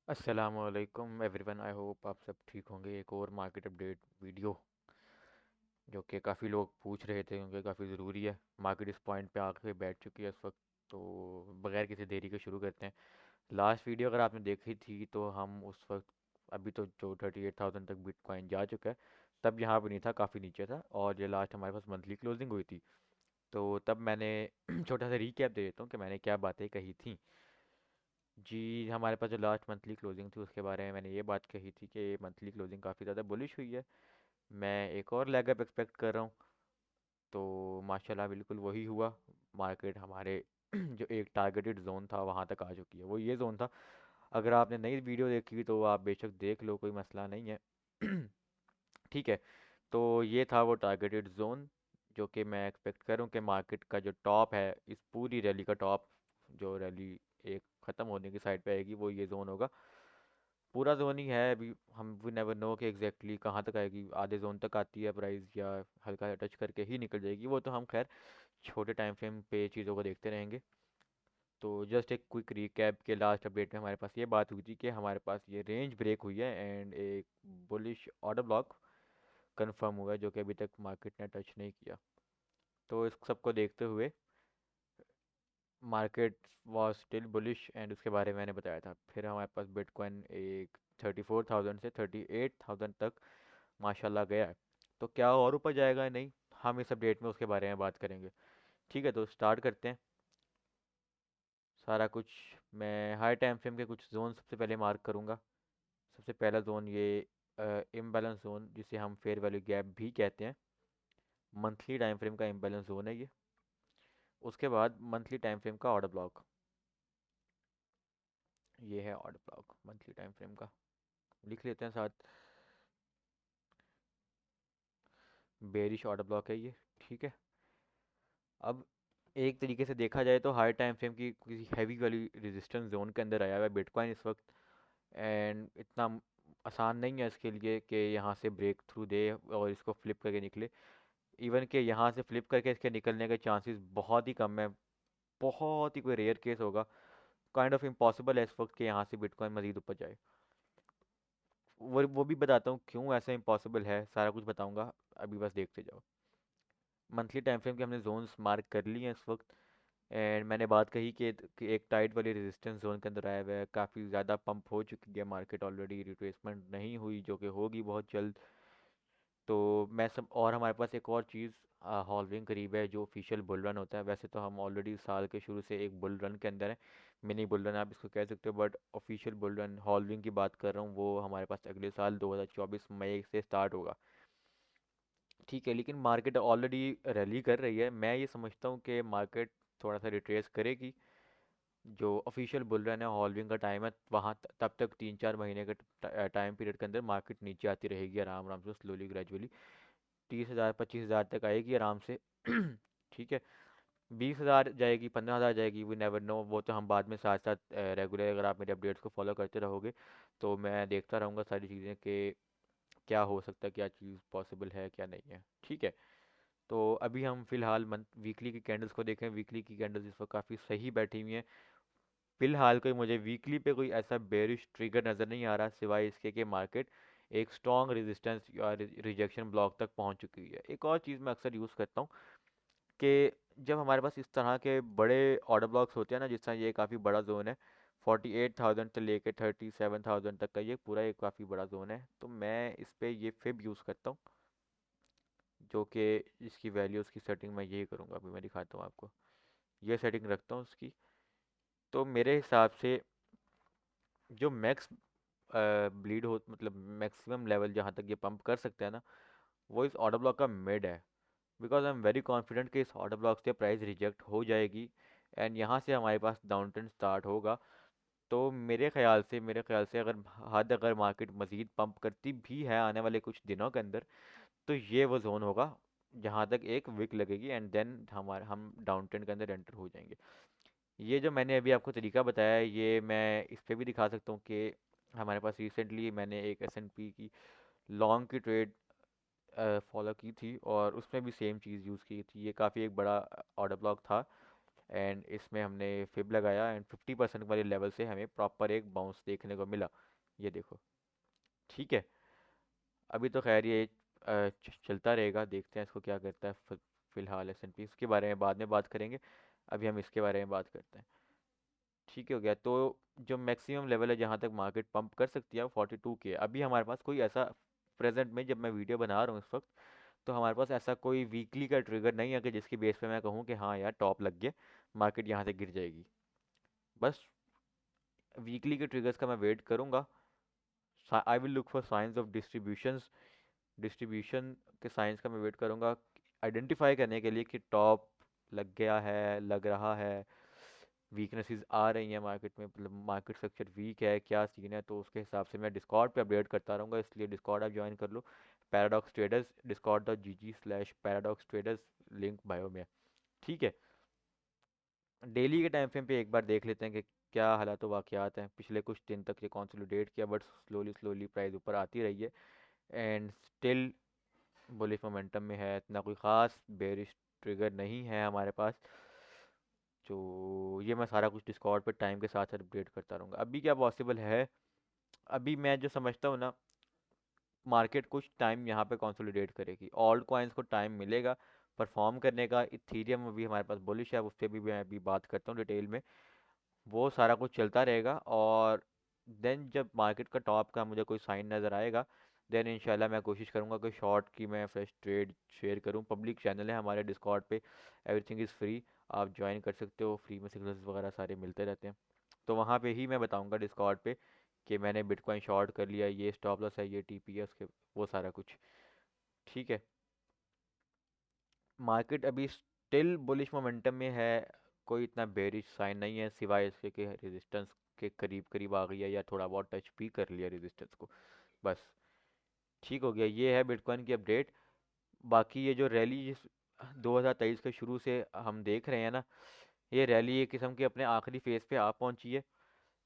अस्सलामुअलैकुम everyone. I hope आप सब ठीक होंगे। एक और मार्केट अपडेट वीडियो जो कि काफ़ी लोग पूछ रहे थे क्योंकि काफ़ी ज़रूरी है। मार्केट इस पॉइंट पे आके बैठ चुकी है इस वक्त, तो बगैर किसी देरी के शुरू करते हैं। लास्ट वीडियो अगर आपने देखी थी तो हम उस वक्त, अभी तो जो 38,000 तक बिटकॉइन जा चुका है, तब यहाँ पे नहीं था, काफ़ी नीचे था। और ये लास्ट हमारे पास मंथली क्लोजिंग हुई थी, तो तब मैंने छोटा सा रीकैप दे देता हूँ कि मैंने क्या बातें कही थी। जी, हमारे पास जो लास्ट मंथली क्लोजिंग थी उसके बारे में मैंने ये बात कही थी कि मंथली क्लोजिंग काफ़ी ज़्यादा बुलिश हुई है। मैं एक और लेग अप एक्सपेक्ट कर रहा हूँ, तो माशाल्लाह बिल्कुल वही हुआ। मार्केट हमारे जो एक टारगेटेड जोन था वहाँ तक आ चुकी है, वो ये जोन था। अगर आपने नई वीडियो देखी तो आप बेशक देख लो, कोई मसला नहीं है। ठीक है, तो ये था वो टारगेटेड जोन जो कि मैं एक्सपेक्ट करूँ कि मार्केट का जो टॉप है, इस पूरी रैली का टॉप, जो रैली एक ख़त्म होने की साइड पे आएगी, वो ये जोन होगा। पूरा जोन ही है, अभी हम वी नेवर नो कि एग्जैक्टली कहाँ तक आएगी। आधे जोन तक आती है प्राइस, या हल्का टच करके ही निकल जाएगी, वो तो हम खैर छोटे टाइम फ्रेम पे चीज़ों को देखते रहेंगे। तो जस्ट एक क्विक रिकैप के लास्ट अपडेट में हमारे पास ये बात हुई थी कि हमारे पास ये रेंज ब्रेक हुई है एंड एक बुलिश ऑर्डर ब्लॉक कंफर्म हुआ है, जो कि अभी तक मार्केट ने टच नहीं किया। तो इस सबको देखते हुए market was still bullish and उसके बारे में मैंने बताया था। फिर हमारे पास बिटकॉइन एक 34,000 से 38,000 तक माशाल्लाह गया है। तो क्या और ऊपर जाएगा या नहीं, हम इस अपडेट में उसके बारे में बात करेंगे। ठीक है, तो स्टार्ट करते हैं सारा कुछ। मैं हाई टाइम फ्रेम के कुछ जोन सबसे पहले मार्क करूंगा। सबसे पहला जोन ये इम्बैलेंस जोन, जिसे हम फेयर वैल्यू गैप भी कहते हैं। मंथली टाइम फ्रेम का इम्बैलेंस जोन है ये। उसके बाद मंथली टाइम फ्रेम का ऑर्डर ब्लॉक, ये है order block monthly time frame का, लिख लेते हैं साथ। बेरिश ऑर्डर ब्लॉक है ये। ठीक है, अब एक तरीके से देखा जाए तो हाई टाइम फ्रेम की किसी हैवी वाली रेजिस्टेंस जोन के अंदर आया हुआ है बिटकॉइन इस वक्त। एंड इतना आसान नहीं है इसके लिए कि यहाँ से ब्रेक थ्रू दे और इसको फ्लिप करके निकले। इवन कि यहाँ से फ्लिप करके इसके निकलने के चांसेस बहुत ही कम है। बहुत ही कोई रेयर केस होगा। काइंड ऑफ इम्पॉसिबल है इस वक्त कि यहाँ से बिटकॉइन मजीद ऊपर जाए। वो भी बताता हूँ क्यों ऐसा इम्पॉसिबल है, सारा कुछ बताऊंगा। अभी बस देखते जाओ। मंथली टाइम फ्रेम के हमने जोन्स मार्क कर लिए हैं इस वक्त। एंड मैंने बात कही कि एक टाइट वाली रेजिस्टेंस जोन के अंदर आया हुआ है, काफ़ी ज़्यादा पंप हो चुकी है मार्केट ऑलरेडी, रिट्रेसमेंट नहीं हुई जो कि होगी बहुत जल्द। तो मैं सब, और हमारे पास एक और चीज़ हॉल्विंग करीब है, जो ऑफिशियल बुल रन होता है। वैसे तो हम ऑलरेडी साल के शुरू से एक बुल रन के अंदर है, मिनी बुल रन आप इसको कह सकते हो, but official bull run halving की बात कर रहा हूँ, वो हमारे पास अगले साल 2024 मई से स्टार्ट होगा। ठीक है, लेकिन मार्केट ऑलरेडी रैली कर रही है। मैं ये समझता हूँ कि मार्केट थोड़ा सा रिट्रेस करेगी। जो ऑफिशियल बुल रन है, हॉल्विंग का टाइम है, वहाँ तब तक 3-4 महीने के टाइम पीरियड के अंदर मार्केट नीचे आती रहेगी आराम आराम से, स्लोली ग्रेजुअली 30,000 25,000 तक आएगी आराम से। ठीक है, 20,000 जाएगी, 15,000 जाएगी, वी नेवर नो। वो तो हम बाद में साथ साथ रेगुलर, अगर आप मेरे अपडेट्स को फॉलो करते रहोगे तो मैं देखता रहूँगा सारी चीज़ें कि क्या हो सकता है, क्या चीज़ पॉसिबल है, क्या नहीं है। ठीक है, तो अभी हम फिलहाल मंथ वीकली की कैंडल्स को देखें। वीकली की कैंडल्स इस वक्त काफ़ी सही बैठी हुई हैं। फिलहाल कोई मुझे वीकली पे कोई ऐसा बेरिश ट्रिगर नज़र नहीं आ रहा, सिवाय इसके कि मार्केट एक स्ट्रॉन्ग रेजिस्टेंस या रिजेक्शन ब्लॉक तक पहुंच चुकी है। एक और चीज़ मैं अक्सर यूज़ करता हूँ कि जब हमारे पास इस तरह के बड़े ऑर्डर ब्लॉक्स होते हैं ना, जिस तरह ये काफ़ी बड़ा जोन है, 48,000 से लेके 37,000 तक का, ये पूरा एक काफ़ी बड़ा जोन है, तो मैं इस पे ये फिब यूज़ करता हूँ, जो कि इसकी वैल्यूज़ की सेटिंग मैं यही करूँगा। अभी मैं दिखाता हूँ आपको, ये सेटिंग रखता हूँ उसकी। तो मेरे हिसाब से जो मैक्स ब्लीड हो, मतलब मैक्सिमम लेवल जहाँ तक ये पंप कर सकते हैं ना, वो इस ऑर्डर ब्लॉक का मिड है। Because I am very confident कि इस ऑर्डर ब्लॉक से प्राइस रिजेक्ट हो जाएगी एंड यहाँ से हमारे पास डाउन ट्रेंड स्टार्ट होगा। तो मेरे ख्याल से अगर मार्केट मज़ीद पंप करती भी है आने वाले कुछ दिनों के अंदर, तो ये वो जोन होगा जहाँ तक एक विक लगेगी एंड देन हम डाउन ट्रेंड के अंदर एंटर हो जाएंगे। ये जो मैंने अभी आपको तरीका बताया है, ये मैं इस पे भी दिखा सकता हूँ कि हमारे पास रिसेंटली मैंने एक एसएनपी की लॉन्ग की ट्रेड फॉलो की थी और उसमें भी सेम चीज़ यूज़ की थी। ये काफ़ी एक बड़ा ऑर्डर ब्लॉक था एंड इसमें हमने फिब लगाया एंड 50% वाले लेवल से हमें प्रॉपर एक बाउंस देखने को मिला। ये देखो, ठीक है। अभी तो खैर ये चलता रहेगा, देखते हैं इसको क्या करता है। फिलहाल S&P इसके बारे में बाद में बात करेंगे, अभी हम इसके बारे में बात करते हैं। ठीक हो गया, तो जो मैक्सिमम लेवल है जहाँ तक मार्केट पंप कर सकती है वो 42 के है। अभी हमारे पास कोई ऐसा प्रेजेंट में, जब मैं वीडियो बना रहा हूँ इस वक्त, तो हमारे पास ऐसा कोई वीकली का ट्रिगर नहीं है कि जिसकी बेस पे मैं कहूँ कि हाँ यार टॉप लग गया, मार्केट यहाँ से गिर जाएगी। बस वीकली के ट्रिगर्स का मैं वेट करूँगा। I will look for science of distributions, distribution के साइंस का मैं वेट करूँगा आइडेंटिफाई करने के लिए कि टॉप लग गया है, लग रहा है, वीकनेसेस आ रही हैं मार्केट में, मतलब मार्केट स्ट्रक्चर वीक है, क्या सीन है। तो उसके हिसाब से मैं डिस्कॉर्ड पे अपडेट करता रहूँगा, इसलिए डिस्कॉर्ड आप ज्वाइन कर लो। Paradox traders, discord.gg/paradox traders, link bio में है। ठीक है, डेली के टाइम फ्रेम पे एक बार देख लेते हैं कि क्या हालात व वाक़यात हैं। पिछले कुछ दिन तक ये कंसोलिडेट किया, बट स्लोली स्लोली प्राइस ऊपर आती रही है एंड स्टिल बुलिश मोमेंटम में है। इतना कोई ख़ास बेरिश ट्रिगर नहीं है हमारे पास। तो ये मैं सारा कुछ डिस्कॉर्ड पे टाइम के साथ साथ अपडेट करता रहूँगा। अभी क्या पॉसिबल है, अभी मैं जो समझता हूँ ना, मार्केट कुछ टाइम यहाँ पे कंसोलिडेट करेगी, ऑल्ट कॉइन्स को टाइम मिलेगा परफॉर्म करने का। इथीरियम अभी हमारे पास बुलिश है, उस पर भी मैं अभी बात करता हूँ डिटेल में। वो सारा कुछ चलता रहेगा, और देन जब मार्केट का टॉप का मुझे कोई साइन नज़र आएगा, देन इंशाल्लाह मैं कोशिश करूँगा कि शॉर्ट की मैं फ्रेश ट्रेड शेयर करूँ। पब्लिक चैनल है हमारे डिस्कॉर्ड पे, एवरीथिंग इज़ फ्री, आप ज्वाइन कर सकते हो, फ्री में सिग्नल्स वगैरह सारे मिलते रहते हैं। तो वहाँ पे ही मैं बताऊँगा डिस्कॉर्ड पे कि मैंने बिटकॉइन शॉर्ट कर लिया, ये स्टॉप लॉस है, ये टीपी है उसके, वो सारा कुछ। ठीक है, मार्केट अभी स्टिल बुलिश मोमेंटम में है, कोई इतना बेरिश साइन नहीं है, सिवाय इसके कि रेजिस्टेंस के करीब करीब आ गई है या थोड़ा बहुत टच भी कर लिया रेजिस्टेंस को, बस। ठीक हो गया, ये है बिटकॉइन की अपडेट। बाकी ये जो रैली जिस 2023 के शुरू से हम देख रहे हैं ना, ये रैली एक किस्म की अपने आखिरी फेज पे आ पहुंची है।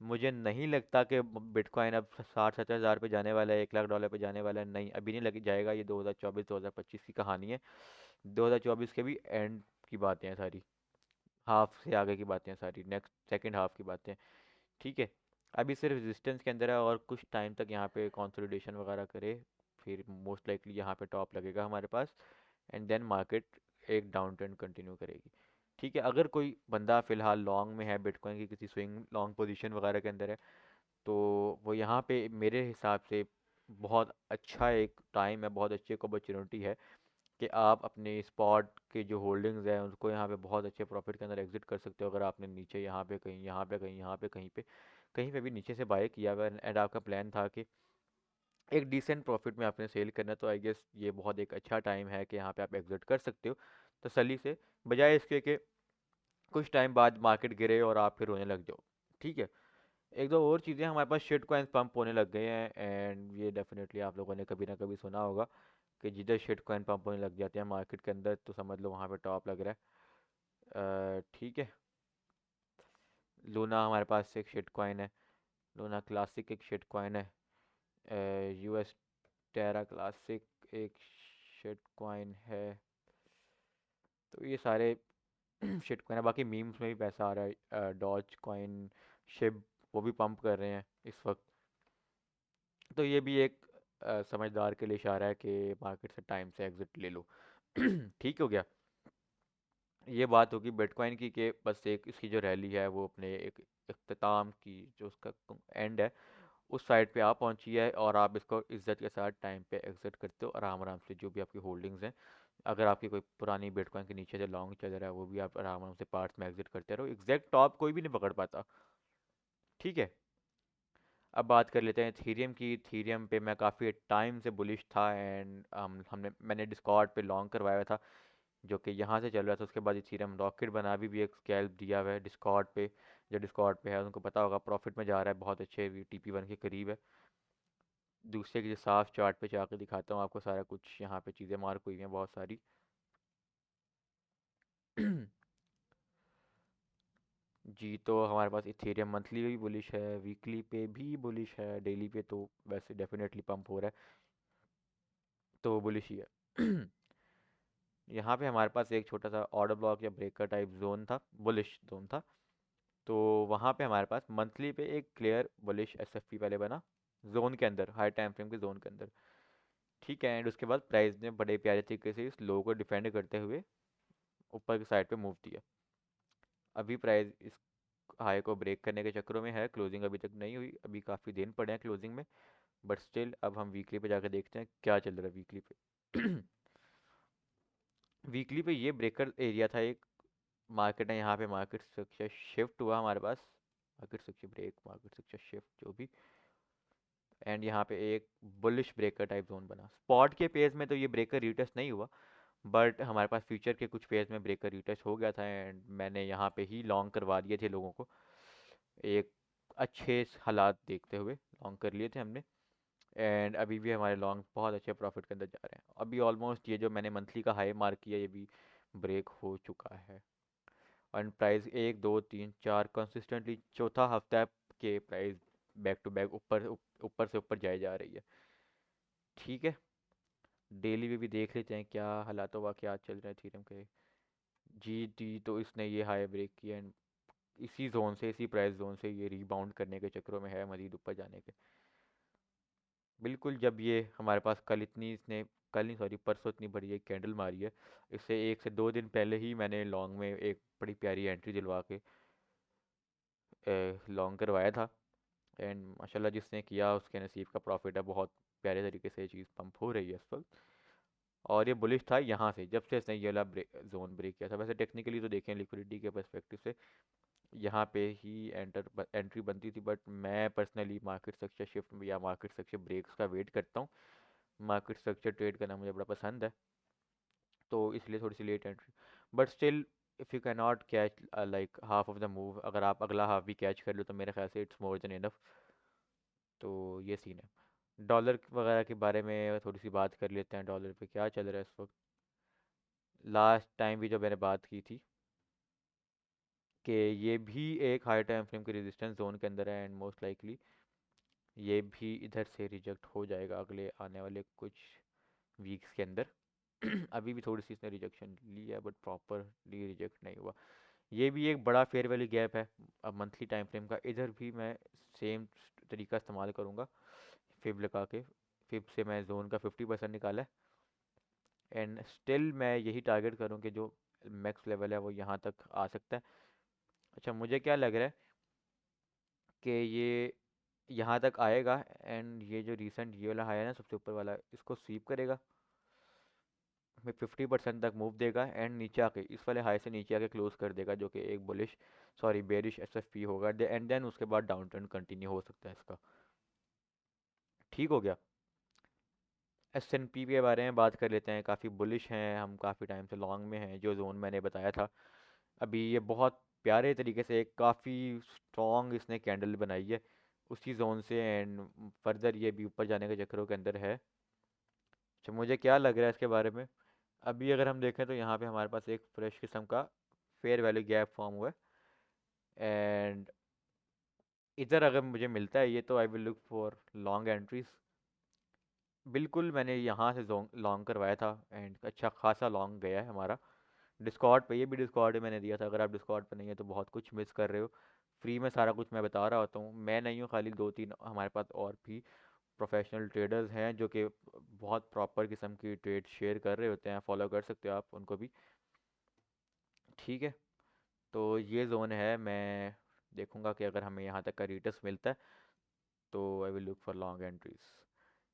मुझे नहीं लगता कि बिटकॉइन अब 60-70 हज़ार पे जाने वाला है, $1 लाख पे जाने वाला है, नहीं अभी नहीं लग जाएगा। ये 2024-2025 की कहानी है, 2024 के भी एंड की बातें हैं सारी, हाफ से आगे की बातें हैं सारी, नेक्स्ट सेकंड हाफ की बातें। ठीक है, अभी सिर्फ रेजिस्टेंस के अंदर है, और कुछ टाइम तक यहाँ पे कंसोलिडेशन वगैरह करे, फिर मोस्ट लाइकली यहाँ पे टॉप लगेगा हमारे पास, एंड देन मार्केट एक डाउन ट्रेंड कंटिन्यू करेगी। ठीक है, अगर कोई बंदा फ़िलहाल लॉन्ग में है बिटकॉइन की, किसी स्विंग लॉन्ग पोजीशन वगैरह के अंदर है, तो वो यहाँ पे मेरे हिसाब से बहुत अच्छा एक टाइम है, बहुत अच्छी एक अपॉर्चुनिटी है कि आप अपने स्पॉट के जो होल्डिंग्स हैं उसको यहाँ पे बहुत अच्छे प्रॉफिट के अंदर एग्जिट कर सकते हो। अगर आपने नीचे यहाँ पे कहीं, यहाँ पे कहीं, यहाँ पे कहीं पे, कहीं पे भी नीचे से बाय किया हुआ है एंड आपका प्लान था कि एक डिसेंट प्रॉफिट में आपने सेल करना है, तो आई गेस ये बहुत एक अच्छा टाइम है कि यहाँ पे आप एग्जिट कर सकते हो तसल्ली से, बजाय इसके कि कुछ टाइम बाद मार्केट गिरे और आप फिर रोने लग जाओ। ठीक है, एक दो और चीज़ें, हमारे पास शिट कॉइन्स पंप होने लग गए हैं, एंड ये डेफिनेटली आप लोगों ने कभी ना कभी सुना होगा कि जिधर शिट कॉइन पंप होने लग जाते हैं मार्केट के अंदर, तो समझ लो वहाँ पे टॉप लग रहा है। ठीक है, लूना हमारे पास एक शिट कॉइन है, लूना क्लासिक एक शिट कॉइन है, यूएस टेरा क्लासिक एक शिट कॉइन है। तो ये सारे शिट कॉइन है, बाकी मीम्स में भी पैसा आ रहा है, डॉज कॉइन, शिब, वो भी पंप कर रहे हैं इस वक्त। तो ये भी एक समझदार के लिए इशारा है कि मार्केट से टाइम से एग्जिट ले लो। ठीक हो गया, ये बात होगी बिटकॉइन की कि बस एक इसकी जो रैली है वो अपने एक इख्तिताम की, जो उसका एंड है, उस साइड पे आप पहुंची है, और आप इसको इज्जत के साथ टाइम पे एग्जिट करते हो आराम आराम से, जो भी आपकी होल्डिंग्स हैं। अगर आपकी कोई पुरानी बिटकॉइन के नीचे से लॉन्ग चल रहा है, वो भी आप आराम आराम से पार्ट्स में एग्जिट करते रहो, एग्जैक्ट टॉप कोई भी नहीं पकड़ पाता। ठीक है, अब बात कर लेते हैं इथीरियम की। इथीरियम पे मैं काफ़ी टाइम से बुलिश था, एंड मैंने डिस्कॉर्ड पे लॉन्ग करवाया हुआ था, जो कि यहाँ से चल रहा था। उसके बाद इथीरियम रॉकेट बना, अभी भी एक स्कैल्प दिया हुआ है डिस्कॉर्ड पे, जो डिस्कॉर्ड पे है उनको पता होगा, प्रॉफिट में जा रहा है, बहुत अच्छे TP1 के करीब है। दूसरे के साफ चार्ट पे जाकर दिखाता हूँ आपको सारा कुछ, यहाँ पे चीज़ें मार्क हुई हैं बहुत सारी। जी, तो हमारे पास इथेरियम मंथली भी बुलिश है, वीकली पे भी बुलिश है, डेली पे तो वैसे डेफिनेटली पंप हो रहा है, तो बुलिश ही है। यहाँ पे हमारे पास एक छोटा सा ऑर्डर ब्लॉक या ब्रेकर टाइप जोन था, बुलिश जोन था। तो वहाँ पे हमारे पास मंथली पे एक क्लियर बुलिश एसएफपी पहले बना, जोन के अंदर, हाई टाइम फ्रेम के जोन के अंदर। ठीक है, एंड उसके बाद प्राइस ने बड़े प्यारे तरीके से इस लो को डिफेंड करते हुए ऊपर की साइड पे मूव दिया। अभी प्राइस इस हाई को ब्रेक करने के चक्करों में है, क्लोजिंग अभी तक नहीं हुई, अभी काफ़ी दिन पड़े हैं क्लोजिंग में। बट स्टिल अब हम वीकली पे जाकर देखते हैं क्या चल रहा है वीकली पे। वीकली पे ये ब्रेकर एरिया था एक, मार्केट है यहाँ पे, मार्केट स्ट्रक्चर शिफ्ट हुआ हमारे पास, market structure break, market structure shift, जो भी। एंड यहाँ पे एक बुलिश ब्रेकर टाइप जोन बना। स्पॉट के पेज में तो ये ब्रेकर रिटेस्ट नहीं हुआ, बट हमारे पास फ्यूचर के कुछ पेज में ब्रेकर रिटेस्ट हो गया था, एंड मैंने यहाँ पे ही लॉन्ग करवा दिए थे लोगों को, एक अच्छे हालात देखते हुए लॉन्ग कर लिए थे हमने। एंड अभी भी हमारे लॉन्ग बहुत अच्छे प्रॉफिट के अंदर जा रहे हैं। अभी ऑलमोस्ट ये जो मैंने मंथली का हाई मार्क किया ये भी ब्रेक हो चुका है। और प्राइस एक दो तीन चार कंसिस्टेंटली चौथा हफ्ता के प्राइस बैक टू बैक ऊपर से ऊपर जाए जा रही है। ठीक है, डेली में भी देख लेते हैं क्या हालात हुआ, क्या चल रहा है थीरम के। जी टी तो इसने ये हाई ब्रेक किया, एंड इसी जोन से, इसी प्राइस जोन से ये रीबाउंड करने के चक्करों में है, मजीद ऊपर जाने के। बिल्कुल, जब ये हमारे पास कल इतनी इसने, कल नहीं सॉरी परसों इतनी बड़ी एक कैंडल मारी है, इससे 1 से 2 दिन पहले ही मैंने लॉन्ग में एक बड़ी प्यारी एंट्री दिलवा के लॉन्ग करवाया था। एंड माशाल्लाह जिसने किया उसके नसीब का प्रॉफिट है, बहुत प्यारे तरीके से ये चीज़ पंप हो रही है इस वक्त। और ये बुलिश था यहाँ से, जब से इसने ये वाला जोन ब्रेक किया था। वैसे टेक्निकली तो देखें लिक्विडिटी के पर्सपेक्टिव से यहाँ पे ही एंट्री बनती थी, बट मैं पर्सनली मार्केट स्ट्रक्चर शिफ्ट या मार्केट स्ट्रक्चर ब्रेक्स का वेट करता हूँ। मार्केट स्ट्रक्चर ट्रेड करना मुझे बड़ा पसंद है, तो इसलिए थोड़ी सी late entry. But still if you can not catch like half of the move, अगर आप अगला हाफ भी कैच कर लो तो मेरे ख्याल से इट्स मोर देन इनफ। तो ये सीन है। डॉलर वगैरह के बारे में थोड़ी सी बात कर लेते हैं, डॉलर पे क्या चल रहा है इस वक्त। लास्ट टाइम भी जो मैंने बात की थी कि ये भी एक हाई टाइम फ्रेम के रेजिस्टेंस जोन के अंदर है, एंड मोस्ट लाइकली ये भी इधर से रिजेक्ट हो जाएगा अगले आने वाले कुछ वीक्स के अंदर। अभी भी थोड़ी सी इसने रिजेक्शन ली है, बट प्रॉपरली रिजेक्ट नहीं हुआ। ये भी एक बड़ा फेयर वैल्यू गैप है अब मंथली टाइम फ्रेम का, इधर भी मैं सेम तरीका इस्तेमाल करूँगा, फिब लगा के। फिब से मैं जोन का 50% निकाला है, एंड स्टिल मैं यही टारगेट करूँ कि जो मैक्स लेवल है वो यहाँ तक आ सकता है। अच्छा, मुझे क्या लग रहा है कि ये यहाँ तक आएगा, एंड ये जो रिसेंट ये वाला हाई है ना सबसे ऊपर वाला, इसको स्वीप करेगा, में 50% तक मूव देगा, एंड नीचे आके इस वाले हाई से नीचे आके क्लोज कर देगा, जो कि एक बुलिश सॉरी बेरिश एसएफपी होगा। एंड देन उसके बाद डाउन ट्रेंड कंटिन्यू हो सकता है इसका। ठीक हो गया। एस एन पी के बारे में बात कर लेते हैं, काफ़ी बुलिश हैं हम, काफ़ी टाइम से लॉन्ग में हैं, जो जोन मैंने बताया था। अभी ये बहुत प्यारे तरीके से एक काफ़ी स्ट्रॉन्ग इसने कैंडल बनाई है उसी जोन से, एंड फर्दर ये भी ऊपर जाने के चक्करों के अंदर है। अच्छा, मुझे क्या लग रहा है इसके बारे में, अभी अगर हम देखें तो यहाँ पे हमारे पास एक फ्रेश किस्म का फेयर वैल्यू गैप फॉर्म हुआ है, एंड इधर अगर मुझे मिलता है ये तो I will look for long entries. बिल्कुल, मैंने यहाँ से लॉन्ग करवाया था, एंड अच्छा खासा लॉन्ग गया है हमारा। डिस्कॉर्ड पे, ये भी डिस्कॉर्ड में मैंने दिया था, अगर आप डिस्कॉर्ड पे नहीं है तो बहुत कुछ मिस कर रहे हो। फ्री में सारा कुछ मैं बता रहा होता हूँ, मैं नहीं हूँ खाली, दो तीन हमारे पास और भी प्रोफेशनल ट्रेडर्स हैं जो कि बहुत प्रॉपर किस्म की ट्रेड शेयर कर रहे होते हैं, फॉलो कर सकते हो आप उनको भी। ठीक है, तो ये जोन है, मैं देखूंगा कि अगर हमें यहाँ तक का रिटर्स मिलता है तो I will look for long entries.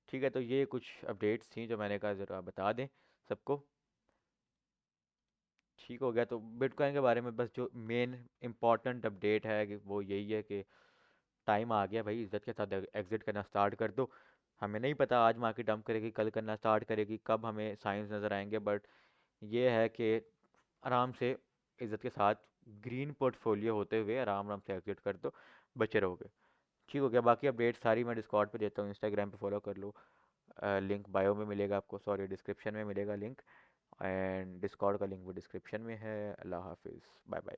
ठीक है, तो ये कुछ अपडेट्स थी जो मैंने कहा ज़रा बता दें सबको। ठीक हो गया, तो बिटकॉइन के बारे में बस जो मेन इंपॉर्टेंट अपडेट है कि वो यही है कि टाइम आ गया भाई, इज्जत के साथ एग्जिट करना स्टार्ट कर दो। हमें नहीं पता आज मार्केट डंप करेगी, कल करना स्टार्ट करेगी, कब हमें साइंस नज़र आएंगे, बट ये है कि आराम से इज्जत के साथ ग्रीन पोर्टफोलियो होते हुए आराम आराम से एग्जिट कर दो, बचे रहोगे। ठीक हो गया, बाकी अपडेट सारी मैं डिस्कॉर्ड पे देता हूँ, इंस्टाग्राम पे फॉलो कर लो, लिंक बायो में मिलेगा आपको, सॉरी डिस्क्रिप्शन में मिलेगा लिंक, एंड डिस्कॉर्ड का लिंक भी डिस्क्रिप्शन में है। अल्लाह हाफिज़, बाय बाय।